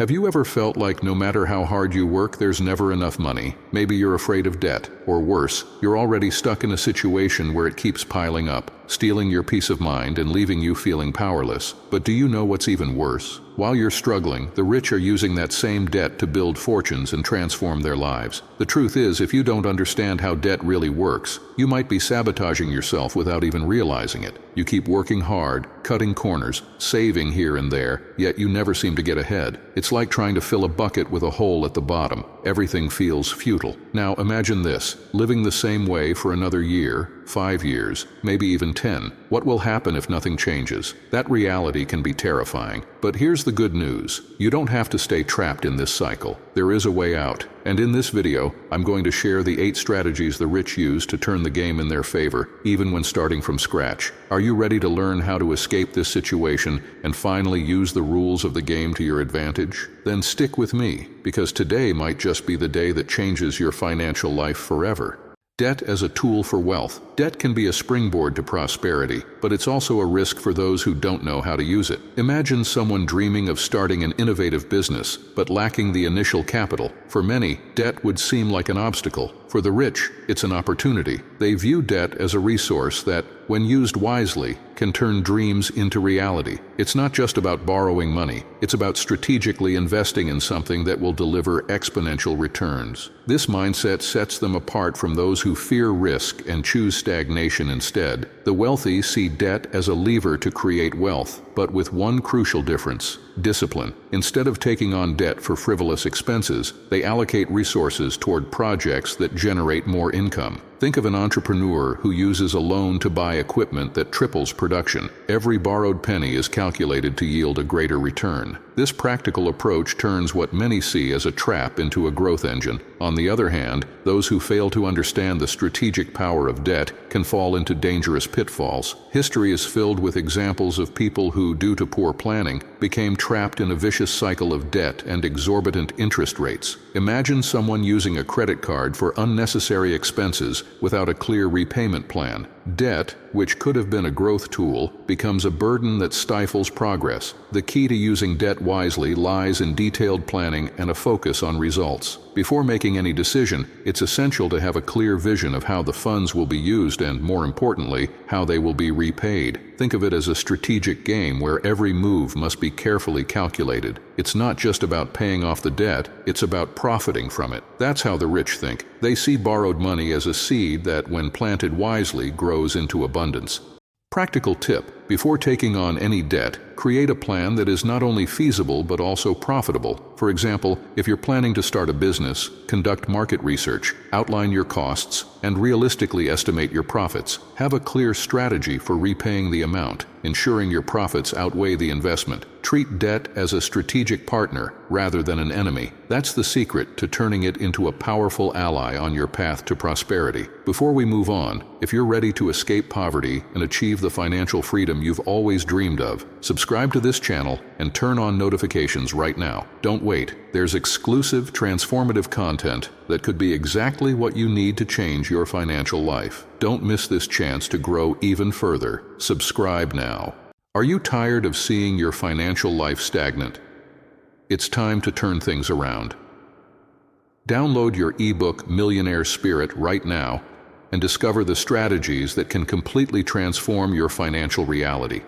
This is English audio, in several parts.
Have you ever felt like no matter how hard you work, there's never enough money? Maybe you're afraid of debt, or worse, you're already stuck in a situation where it keeps piling up, stealing your peace of mind and leaving you feeling powerless. But do you know what's even worse? While you're struggling, the rich are using that same debt to build fortunes and transform their lives. The truth is, if you don't understand how debt really works, you might be sabotaging yourself without even realizing it. You keep working hard, cutting corners, saving here and there, yet you never seem to get ahead. It's like trying to fill a bucket with a hole at the bottom. Everything feels futile. Now imagine this, living the same way for another year, 5 years, maybe even 10. What will happen if nothing changes? That reality can be terrifying. But here's the good news. You don't have to stay trapped in this cycle. There is a way out. And in this video, I'm going to share the 8 strategies the rich use to turn the game in their favor, even when starting from scratch. Are you ready to learn how to escape this situation and finally use the rules of the game to your advantage? Then stick with me, because today might just be the day that changes your financial life forever. Debt as a tool for wealth. Debt can be a springboard to prosperity, but it's also a risk for those who don't know how to use it. Imagine someone dreaming of starting an innovative business, but lacking the initial capital. For many, debt would seem like an obstacle. For the rich, it's an opportunity. They view debt as a resource that, when used wisely, can turn dreams into reality. It's not just about borrowing money, it's about strategically investing in something that will deliver exponential returns. This mindset sets them apart from those who fear risk and choose stagnation instead. The wealthy see debt as a lever to create wealth, but with one crucial difference: discipline. Instead of taking on debt for frivolous expenses, they allocate resources toward projects that generate more income. Think of an entrepreneur who uses a loan to buy equipment that triples production. Every borrowed penny is calculated to yield a greater return. This practical approach turns what many see as a trap into a growth engine. On the other hand, those who fail to understand the strategic power of debt can fall into dangerous pitfalls. History is filled with examples of people who, due to poor planning, became trapped in a vicious cycle of debt and exorbitant interest rates. Imagine someone using a credit card for unnecessary expenses without a clear repayment plan. Debt, which could have been a growth tool, becomes a burden that stifles progress. The key to using debt wisely lies in detailed planning and a focus on results. Before making any decision, it's essential to have a clear vision of how the funds will be used and, more importantly, how they will be repaid. Think of it as a strategic game where every move must be carefully calculated. It's not just about paying off the debt, it's about profiting from it. That's how the rich think. They see borrowed money as a seed that, when planted wisely, grows into abundance. Practical tip: before taking on any debt, create a plan that is not only feasible but also profitable. For example, if you're planning to start a business, conduct market research, outline your costs, and realistically estimate your profits. Have a clear strategy for repaying the amount, ensuring your profits outweigh the investment. Treat debt as a strategic partner rather than an enemy. That's the secret to turning it into a powerful ally on your path to prosperity. Before we move on, if you're ready to escape poverty and achieve the financial freedom you've always dreamed of, subscribe to this channel and turn on notifications right now. Don't wait. There's exclusive, transformative content that could be exactly what you need to change your financial life. Don't miss this chance to grow even further. Subscribe now. Are you tired of seeing your financial life stagnant? It's time to turn things around. Download your ebook Millionaire Spirit right now and discover the strategies that can completely transform your financial reality.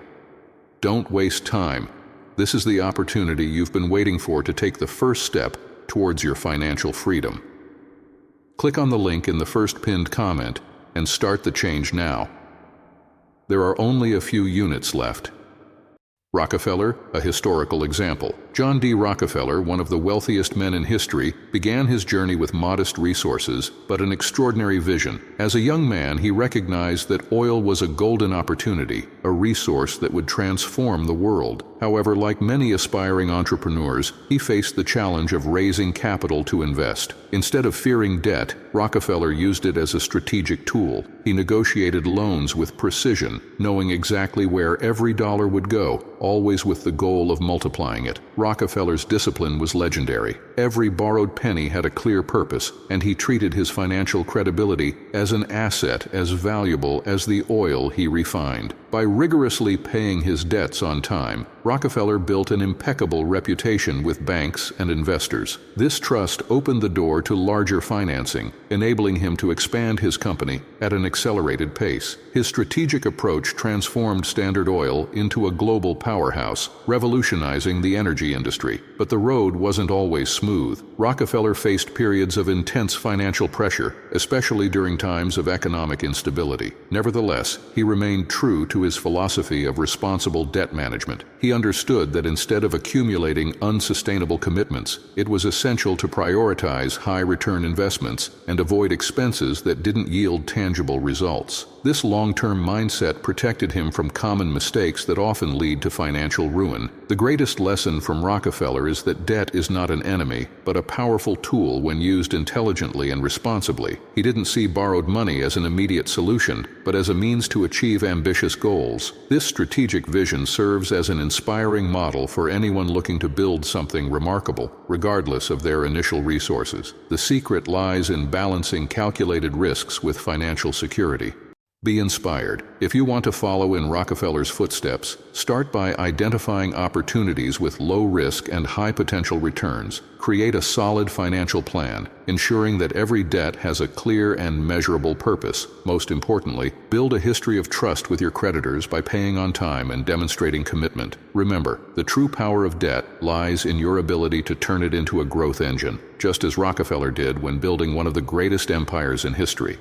Don't waste time. This is the opportunity you've been waiting for to take the first step towards your financial freedom. Click on the link in the first pinned comment and start the change now. There are only a few units left. Rockefeller, a historical example. John D. Rockefeller, one of the wealthiest men in history, began his journey with modest resources, but an extraordinary vision. As a young man, he recognized that oil was a golden opportunity, a resource that would transform the world. However, like many aspiring entrepreneurs, he faced the challenge of raising capital to invest. Instead of fearing debt, Rockefeller used it as a strategic tool. He negotiated loans with precision, knowing exactly where every dollar would go, always with the goal of multiplying it. Rockefeller's discipline was legendary. Every borrowed penny had a clear purpose, and he treated his financial credibility as an asset as valuable as the oil he refined. By rigorously paying his debts on time, Rockefeller built an impeccable reputation with banks and investors. This trust opened the door to larger financing, enabling him to expand his company at an accelerated pace. His strategic approach transformed Standard Oil into a global powerhouse, revolutionizing the energy industry. But the road wasn't always smooth. Rockefeller faced periods of intense financial pressure, especially during times of economic instability. Nevertheless, he remained true to his philosophy of responsible debt management. He understood that instead of accumulating unsustainable commitments, it was essential to prioritize high-return investments and avoid expenses that didn't yield tangible results. This long-term mindset protected him from common mistakes that often lead to financial ruin. The greatest lesson from Rockefeller is that debt is not an enemy, but a powerful tool when used intelligently and responsibly. He didn't see borrowed money as an immediate solution, but as a means to achieve ambitious goals. This strategic vision serves as an inspiring model for anyone looking to build something remarkable, regardless of their initial resources. The secret lies in balancing calculated risks with financial security. Be inspired. If you want to follow in Rockefeller's footsteps, start by identifying opportunities with low risk and high potential returns. Create a solid financial plan, ensuring that every debt has a clear and measurable purpose. Most importantly, build a history of trust with your creditors by paying on time and demonstrating commitment. Remember, the true power of debt lies in your ability to turn it into a growth engine, just as Rockefeller did when building one of the greatest empires in history.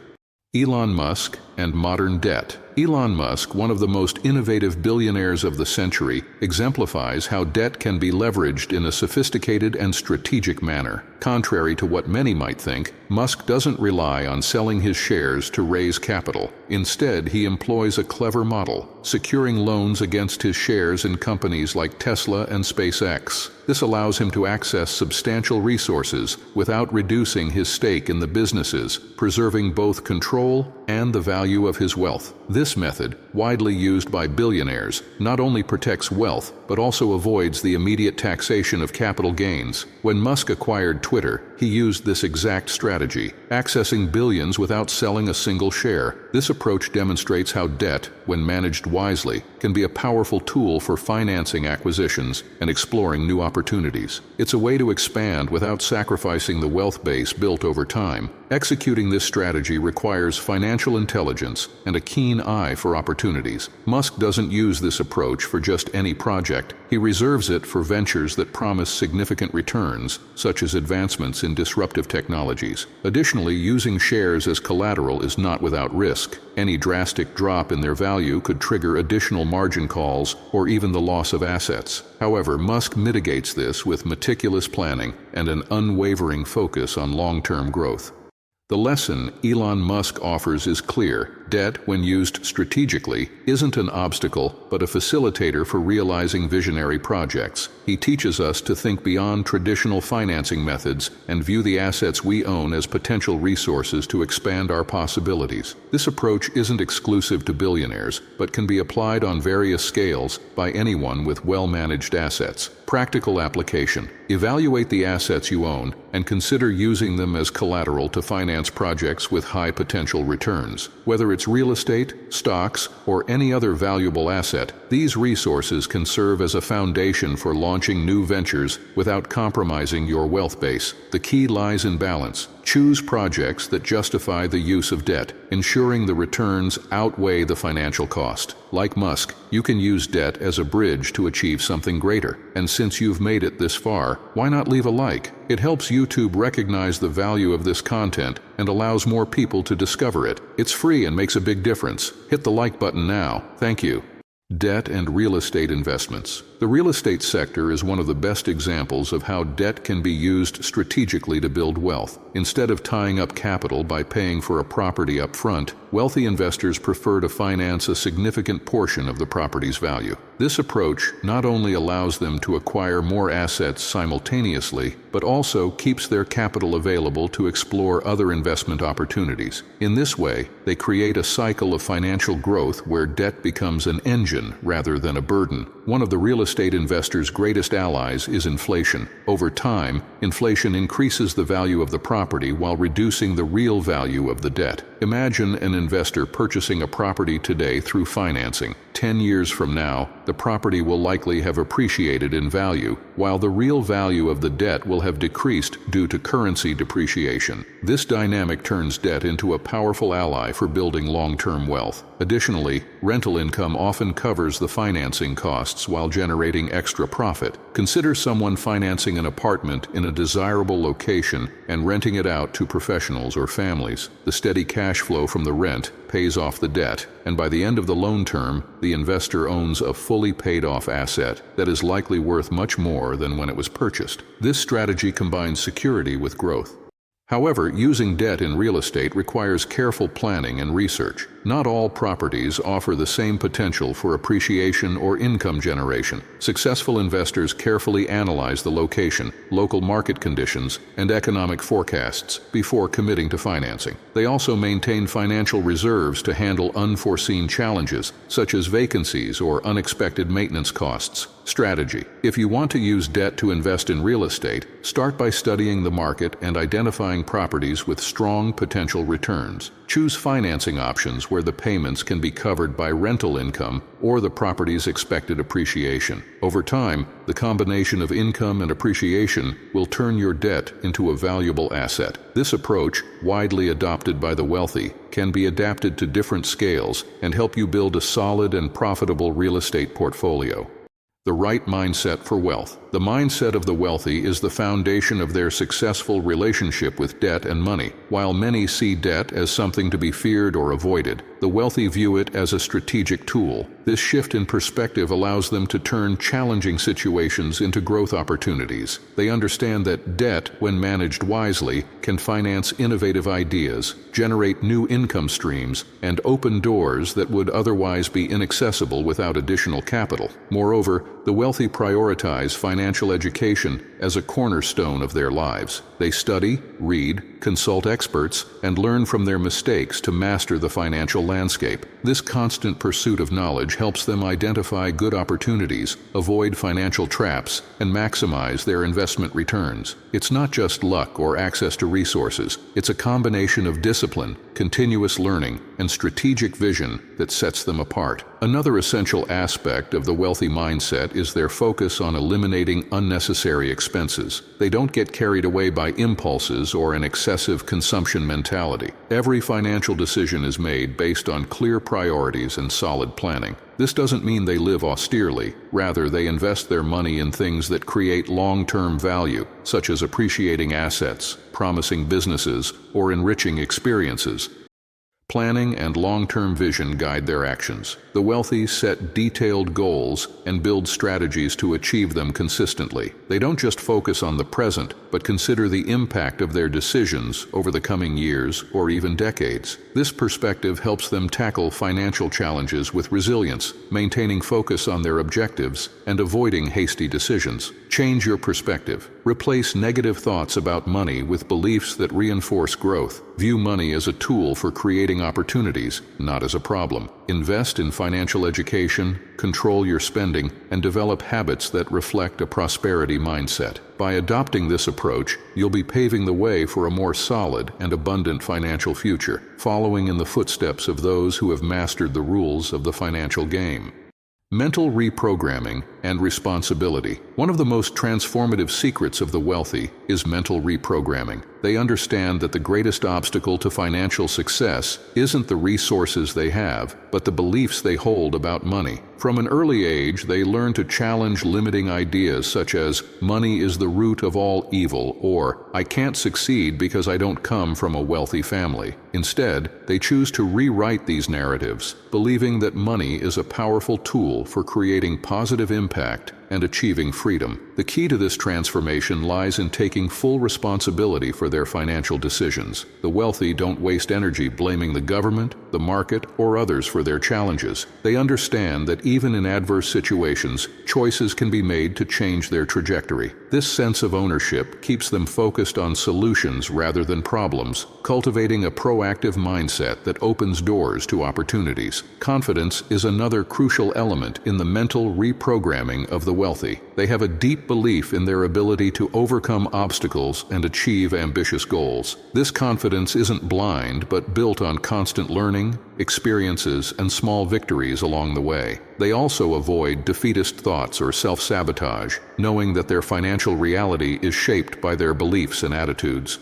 Elon Musk and modern debt. Elon Musk, one of the most innovative billionaires of the century, exemplifies how debt can be leveraged in a sophisticated and strategic manner. Contrary to what many might think, Musk doesn't rely on selling his shares to raise capital. Instead, he employs a clever model, securing loans against his shares in companies like Tesla and SpaceX. This allows him to access substantial resources without reducing his stake in the businesses, preserving both control and the value of his wealth. This method, widely used by billionaires, not only protects wealth, but also avoids the immediate taxation of capital gains. When Musk acquired Twitter, he used this exact strategy, accessing billions without selling a single share. This approach demonstrates how debt, when managed wisely, can be a powerful tool for financing acquisitions and exploring new opportunities. It's a way to expand without sacrificing the wealth base built over time. Executing this strategy requires financial intelligence and a keen eye for opportunities. Musk doesn't use this approach for just any project. He reserves it for ventures that promise significant returns, such as advancements in disruptive technologies. Additionally, using shares as collateral is not without risk. Any drastic drop in their value could trigger additional margin calls or even the loss of assets. However, Musk mitigates this with meticulous planning and an unwavering focus on long-term growth. The lesson Elon Musk offers is clear. Debt, when used strategically, isn't an obstacle, but a facilitator for realizing visionary projects. He teaches us to think beyond traditional financing methods and view the assets we own as potential resources to expand our possibilities. This approach isn't exclusive to billionaires, but can be applied on various scales by anyone with well-managed assets. Practical application. Evaluate the assets you own and consider using them as collateral to finance projects with high potential returns. Whether it's real estate, stocks, or any other valuable asset, these resources can serve as a foundation for launching new ventures without compromising your wealth base. The key lies in balance. Choose projects that justify the use of debt, ensuring the returns outweigh the financial cost. Like Musk, you can use debt as a bridge to achieve something greater. And since you've made it this far, why not leave a like? It helps YouTube recognize the value of this content and allows more people to discover it. It's free and makes a big difference. Hit the like button now. Thank you. Debt and real estate investments. The real estate sector is one of the best examples of how debt can be used strategically to build wealth. Instead of tying up capital by paying for a property up front, wealthy investors prefer to finance a significant portion of the property's value. This approach not only allows them to acquire more assets simultaneously, but also keeps their capital available to explore other investment opportunities. In this way, they create a cycle of financial growth where debt becomes an engine rather than a burden. One of the real estate investor's greatest allies is inflation. Over time, inflation increases the value of the property while reducing the real value of the debt. Imagine an investor purchasing a property today through financing. 10 years from now, the property will likely have appreciated in value, while the real value of the debt will have decreased due to currency depreciation. This dynamic turns debt into a powerful ally for building long-term wealth. Additionally, rental income often covers the financing costs while generating extra profit. Consider someone financing an apartment in a desirable location and renting it out to professionals or families. The steady cash flow from the rent pays off the debt, and by the end of the loan term, the investor owns a fully paid-off asset that is likely worth much more than when it was purchased. This strategy combines security with growth. However, using debt in real estate requires careful planning and research. Not all properties offer the same potential for appreciation or income generation. Successful investors carefully analyze the location, local market conditions, and economic forecasts before committing to financing. They also maintain financial reserves to handle unforeseen challenges, such as vacancies or unexpected maintenance costs. Strategy: if you want to use debt to invest in real estate, start by studying the market and identifying properties with strong potential returns. Choose financing options where the payments can be covered by rental income or the property's expected appreciation. Over time, the combination of income and appreciation will turn your debt into a valuable asset. This approach, widely adopted by the wealthy, can be adapted to different scales and help you build a solid and profitable real estate portfolio. The right mindset for wealth. The mindset of the wealthy is the foundation of their successful relationship with debt and money. While many see debt as something to be feared or avoided, the wealthy view it as a strategic tool. This shift in perspective allows them to turn challenging situations into growth opportunities. They understand that debt, when managed wisely, can finance innovative ideas, generate new income streams, and open doors that would otherwise be inaccessible without additional capital. Moreover, the wealthy prioritize financial education as a cornerstone of their lives. They study, read, consult experts, and learn from their mistakes to master the financial landscape. This constant pursuit of knowledge helps them identify good opportunities, avoid financial traps, and maximize their investment returns. It's not just luck or access to resources. It's a combination of discipline, continuous learning, and strategic vision that sets them apart. Another essential aspect of the wealthy mindset is their focus on eliminating unnecessary expenses. They don't get carried away by impulses or an excessive consumption mentality. Every financial decision is made based on clear priorities and solid planning. This doesn't mean they live austerely. Rather, they invest their money in things that create long-term value, such as appreciating assets, promising businesses, or enriching experiences. Planning and long-term vision guide their actions. The wealthy set detailed goals and build strategies to achieve them consistently. They don't just focus on the present, but consider the impact of their decisions over the coming years or even decades. This perspective helps them tackle financial challenges with resilience, maintaining focus on their objectives and avoiding hasty decisions. Change your perspective. Replace negative thoughts about money with beliefs that reinforce growth. View money as a tool for creating opportunities, not as a problem. Invest in financial education, control your spending, and develop habits that reflect a prosperity mindset. By adopting this approach, you'll be paving the way for a more solid and abundant financial future, following in the footsteps of those who have mastered the rules of the financial game. Mental reprogramming and responsibility. One of the most transformative secrets of the wealthy is mental reprogramming. They understand that the greatest obstacle to financial success isn't the resources they have, but the beliefs they hold about money. From an early age, they learn to challenge limiting ideas such as, money is the root of all evil, or, I can't succeed because I don't come from a wealthy family. Instead, they choose to rewrite these narratives, believing that money is a powerful tool for creating positive impact and achieving freedom. The key to this transformation lies in taking full responsibility for their financial decisions. The wealthy don't waste energy blaming the government, the market, or others for their challenges. They understand that even in adverse situations, choices can be made to change their trajectory. This sense of ownership keeps them focused on solutions rather than problems, cultivating a proactive mindset that opens doors to opportunities. Confidence is another crucial element in the mental reprogramming of the wealthy. They have a deep belief in their ability to overcome obstacles and achieve ambitious goals. This confidence isn't blind, but built on constant learning, experiences, and small victories along the way. They also avoid defeatist thoughts or self-sabotage, knowing that their financial reality is shaped by their beliefs and attitudes.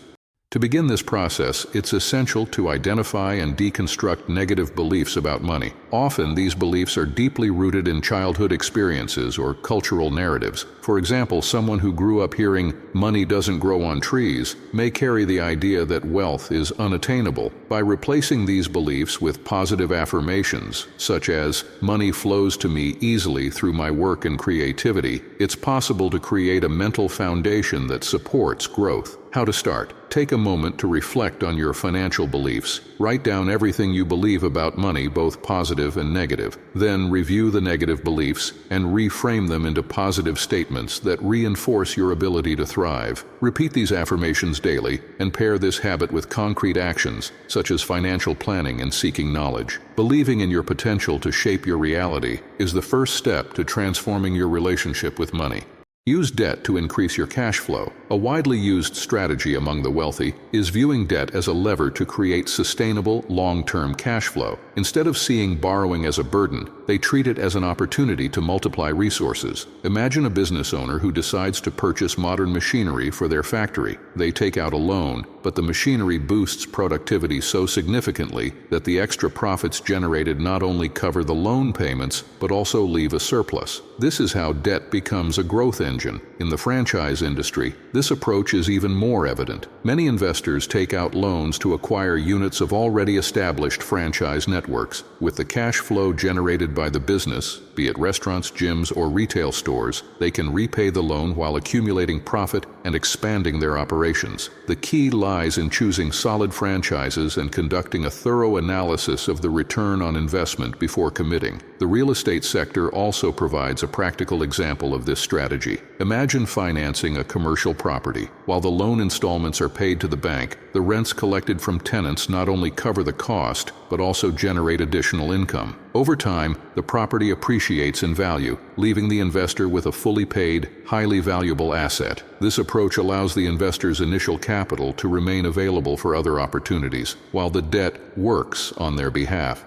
To begin this process, it's essential to identify and deconstruct negative beliefs about money. Often, these beliefs are deeply rooted in childhood experiences or cultural narratives. For example, someone who grew up hearing, "money doesn't grow on trees," may carry the idea that wealth is unattainable. By replacing these beliefs with positive affirmations, such as, "money flows to me easily through my work and creativity," it's possible to create a mental foundation that supports growth. How to start? Take a moment to reflect on your financial beliefs. Write down everything you believe about money, both positive and negative. Then review the negative beliefs and reframe them into positive statements that reinforce your ability to thrive. Repeat these affirmations daily and pair this habit with concrete actions, such as financial planning and seeking knowledge. Believing in your potential to shape your reality is the first step to transforming your relationship with money. Use debt to increase your cash flow. A widely used strategy among the wealthy is viewing debt as a lever to create sustainable, long-term cash flow. Instead of seeing borrowing as a burden, they treat it as an opportunity to multiply resources. Imagine a business owner who decides to purchase modern machinery for their factory. They take out a loan, but the machinery boosts productivity so significantly that the extra profits generated not only cover the loan payments, but also leave a surplus. This is how debt becomes a growth engine. In the franchise industry, this approach is even more evident. Many investors take out loans to acquire units of already established franchise networks. With the cash flow generated by the business, be it restaurants, gyms, or retail stores, they can repay the loan while accumulating profit and expanding their operations. The key lies in choosing solid franchises and conducting a thorough analysis of the return on investment before committing. The real estate sector also provides a practical example of this strategy. Imagine financing a commercial property. While the loan installments are paid to the bank, the rents collected from tenants not only cover the cost, but also generate additional income. Over time, the property appreciates in value, leaving the investor with a fully paid, highly valuable asset. This approach allows the investor's initial capital to remain available for other opportunities, while the debt works on their behalf.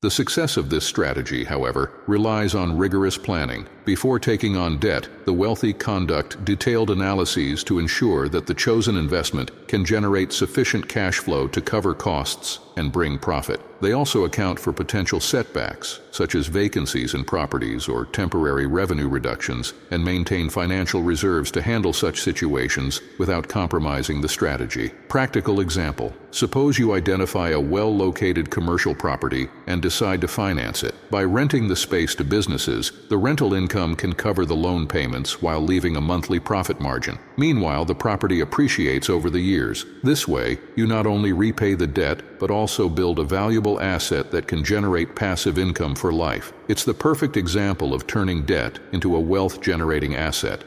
The success of this strategy, however, relies on rigorous planning. Before taking on debt, the wealthy conduct detailed analyses to ensure that the chosen investment can generate sufficient cash flow to cover costs and bring profit. They also account for potential setbacks, such as vacancies in properties or temporary revenue reductions, and maintain financial reserves to handle such situations without compromising the strategy. Practical example: suppose you identify a well-located commercial property and decide to finance it. By renting the space to businesses, the rental income can cover the loan payments while leaving a monthly profit margin. Meanwhile, the property appreciates over the years. This way, you not only repay the debt, but also build a valuable asset that can generate passive income for life. It's the perfect example of turning debt into a wealth-generating asset.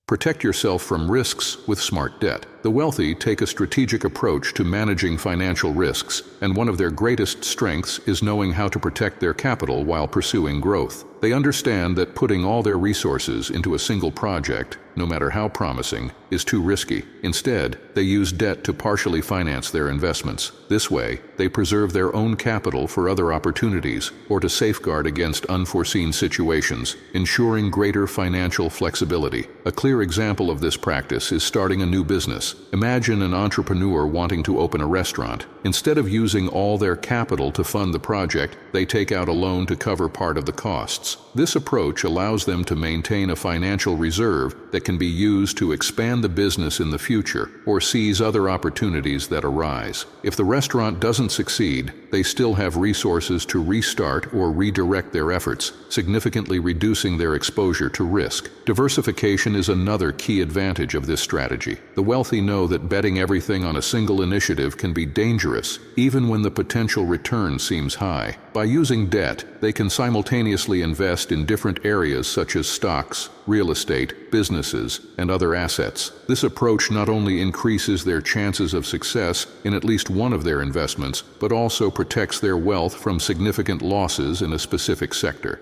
Protect yourself from risks with smart debt. The wealthy take a strategic approach to managing financial risks, and one of their greatest strengths is knowing how to protect their capital while pursuing growth. They understand that putting all their resources into a single project, no matter how promising, is too risky. Instead, they use debt to partially finance their investments. This way, they preserve their own capital for other opportunities or to safeguard against unforeseen situations, ensuring greater financial flexibility. A clear example of this practice is starting a new business. Imagine an entrepreneur wanting to open a restaurant. Instead of using all their capital to fund the project, they take out a loan to cover part of the costs. This approach allows them to maintain a financial reserve that can be used to expand the business in the future or seize other opportunities that arise. If the restaurant doesn't succeed, they still have resources to restart or redirect their efforts, significantly reducing their exposure to risk. Diversification is another key advantage of this strategy. The wealthy know that betting everything on a single initiative can be dangerous, even when the potential return seems high. By using debt, they can simultaneously invest in different areas such as stocks, real estate, businesses, and other assets. This approach not only increases their chances of success in at least one of their investments, but also protects their wealth from significant losses in a specific sector.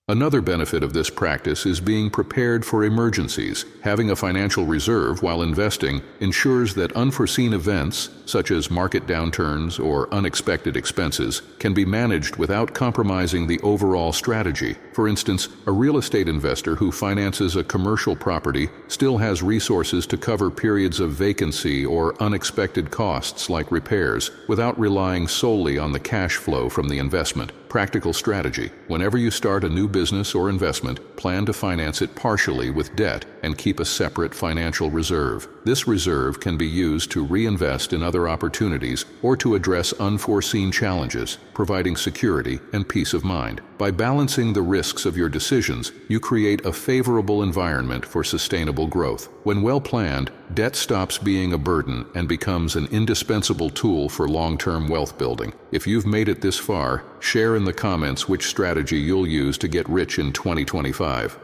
Another benefit of this practice is being prepared for emergencies. Having a financial reserve while investing ensures that unforeseen events, such as market downturns or unexpected expenses, can be managed without compromising the overall strategy. For instance, a real estate investor who finances a commercial property still has resources to cover periods of vacancy or unexpected costs like repairs, without relying solely on the cash flow from the investment. Practical strategy: whenever you start a new business or investment, plan to finance it partially with debt and keep a separate financial reserve. This reserve can be used to reinvest in other opportunities or to address unforeseen challenges, providing security and peace of mind. By balancing the risks of your decisions, you create a favorable environment for sustainable growth. When well planned, debt stops being a burden and becomes an indispensable tool for long-term wealth building. If you've made it this far, share in the comments which strategy you'll use to get rich in 2025.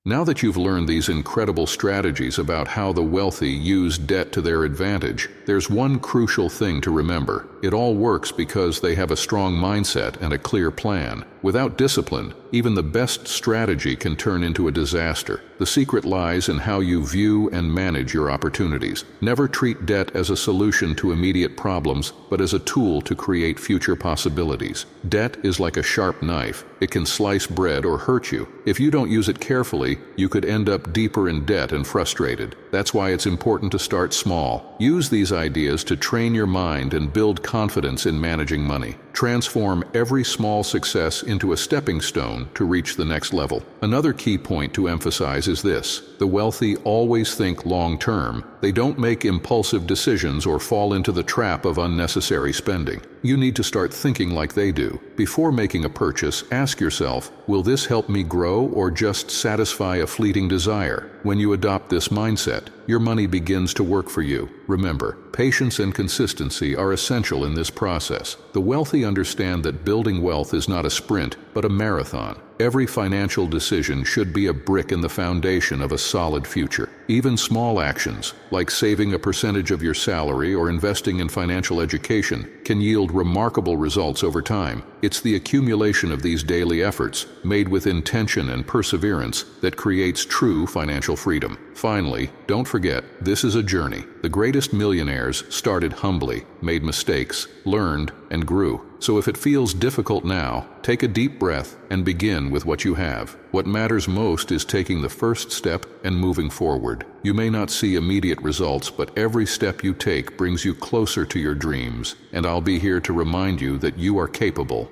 Now that you've learned these incredible strategies about how the wealthy use debt to their advantage, there's one crucial thing to remember. It all works because they have a strong mindset and a clear plan. Without discipline, even the best strategy can turn into a disaster. The secret lies in how you view and manage your opportunities. Never treat debt as a solution to immediate problems, but as a tool to create future possibilities. Debt is like a sharp knife. It can slice bread or hurt you. If you don't use it carefully, you could end up deeper in debt and frustrated. That's why it's important to start small. Use these ideas to train your mind and build confidence in managing money. Transform every small success into a stepping stone to reach the next level. Another key point to emphasize is this: the wealthy always think long-term. They don't make impulsive decisions or fall into the trap of unnecessary spending. You need to start thinking like they do. Before making a purchase, ask yourself, will this help me grow or just satisfy a fleeting desire? When you adopt this mindset, your money begins to work for you. Remember, patience and consistency are essential in this process. The wealthy understand that building wealth is not a sprint, but a marathon. Every financial decision should be a brick in the foundation of a solid future. Even small actions, like saving a percentage of your salary or investing in financial education, can yield remarkable results over time. It's the accumulation of these daily efforts, made with intention and perseverance, that creates true financial freedom. Finally, don't forget, this is a journey. The greatest millionaires started humbly, made mistakes, learned, and grew. So if it feels difficult now, take a deep breath and begin with what you have. What matters most is taking the first step and moving forward. You may not see immediate results, but every step you take brings you closer to your dreams, and I'll be here to remind you that you are capable.